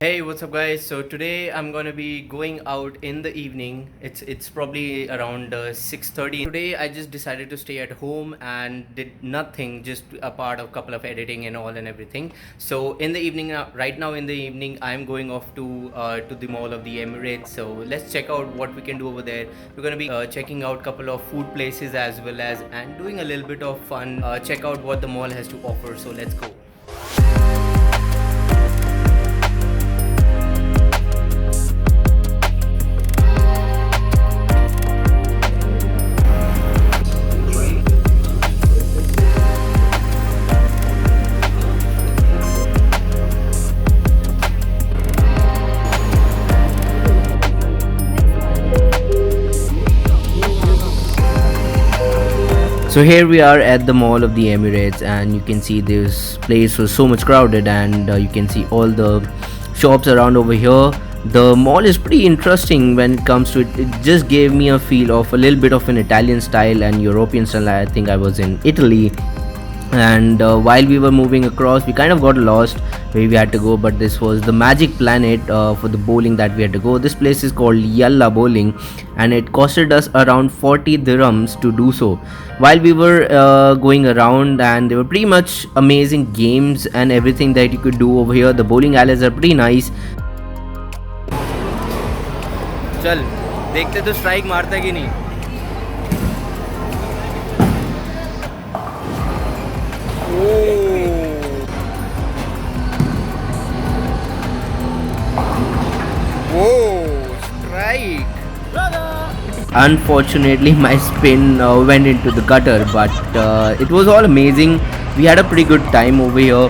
Hey, what's up, guys? So today I'm gonna be going out in the evening. It's probably around 6:30. Today I just decided to stay at home and did nothing, just a part of couple of editing and all and everything. So in the evening, right now in the evening, I'm going off to the mall of the Emirates. So let's check out what we can do over there. We're gonna be checking out couple of food places as well as and doing a little bit of fun. Check out what the mall has to offer. So let's go. So here we are at the mall of the Emirates, and you can see this place was so much crowded, and you can see all the shops around over here. The mall is pretty interesting when it comes to it. It just gave me a feel of a little bit of an Italian style and European style. I think I was in Italy, and while we were moving across, we kind of got lost where we had to go, but this was the magic planet for the bowling that we had to go. This place is called Yalla Bowling, and it costed us around 40 dirhams to do so. While we were going around, and there were pretty much amazing games and everything that you could do over here. The bowling alleys are pretty nice. चल देखते तो strike मारता है कि नहीं. Whoa, strike. Unfortunately, my spin went into the gutter, but it was all amazing. We had a pretty good time over here.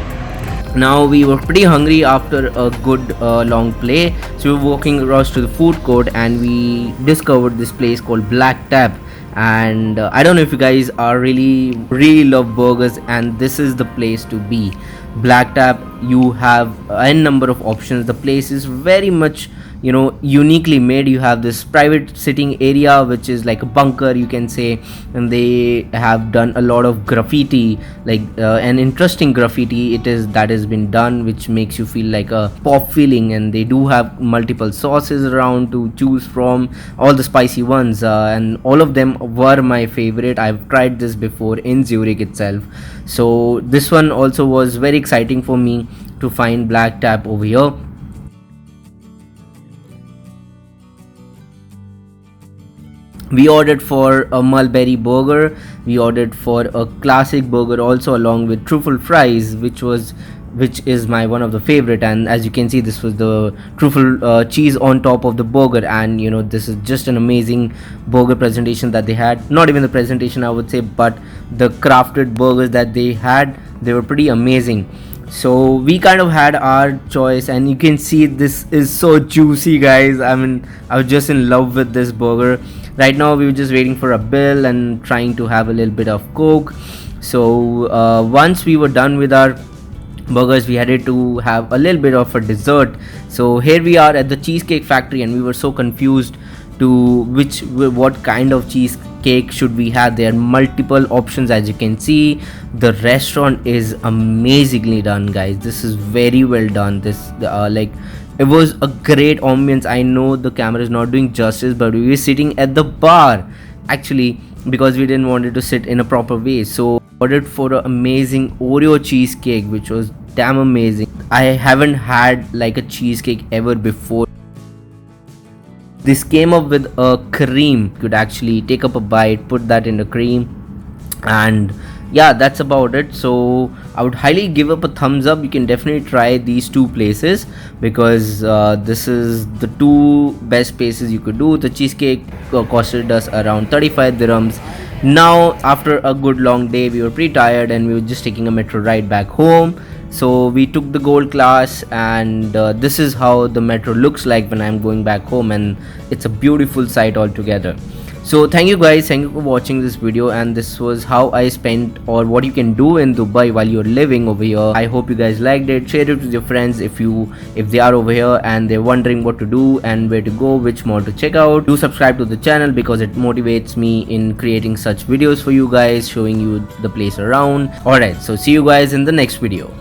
Now we were pretty hungry after a good long play, so we were walking across to the food court, and we discovered this place called Black Tap. And I don't know if you guys are really love burgers, and this is the place to be. Black Tap, you have n number of options. The place is very much uniquely made. You have this private sitting area which is like a bunker, you can say, and they have done a lot of graffiti, like an interesting graffiti it is that has been done, which makes you feel like a pop feeling. And they do have multiple sauces around to choose from, all the spicy ones, and all of them were my favorite. I've tried this before in Zurich itself, so this one also was very exciting for me to find Black Tap over here. We ordered for a mulberry burger, we ordered for a classic burger also, along with truffle fries, which is my one of the favorite. And as you can see, this was the truffle cheese on top of the burger, and this is just an amazing burger presentation that they had. Not even the presentation, I would say, but the crafted burgers that they had, they were pretty amazing. So we kind of had our choice, and you can see this is so juicy, guys. I mean, I was just in love with this burger. Right now we were just waiting for a bill and trying to have a little bit of coke. So once we were done with our burgers, we had to have a little bit of a dessert. So here we are at the Cheesecake Factory, and we were so confused to what kind of cheesecake should we have. There are multiple options, as you can see. The restaurant is amazingly done, guys. This is very well done. This it was a great ambience. I know the camera is not doing justice, but we were sitting at the bar actually, because we didn't want it to sit in a proper way. So ordered for an amazing Oreo cheesecake, which was damn amazing. I haven't had like a cheesecake ever before. This came up with a cream. You could actually take up a bite, put that in the cream, and yeah, that's about it. So I would highly give up a thumbs up. You can definitely try these two places, because this is the two best places you could do. The cheesecake costed us around 35 dirhams. Now after a good long day, we were pretty tired, and we were just taking a metro ride back home. So we took the gold class, and this is how the metro looks like when I'm going back home, and it's a beautiful sight altogether. So thank you guys, thank you for watching this video, and this was how I spent, or what you can do in Dubai while you're living over here. I hope you guys liked it. Share it with your friends if they are over here and they're wondering what to do and where to go, which mall to check out. Do subscribe to the channel, because it motivates me in creating such videos for you guys, showing you the place around. Alright, so see you guys in the next video.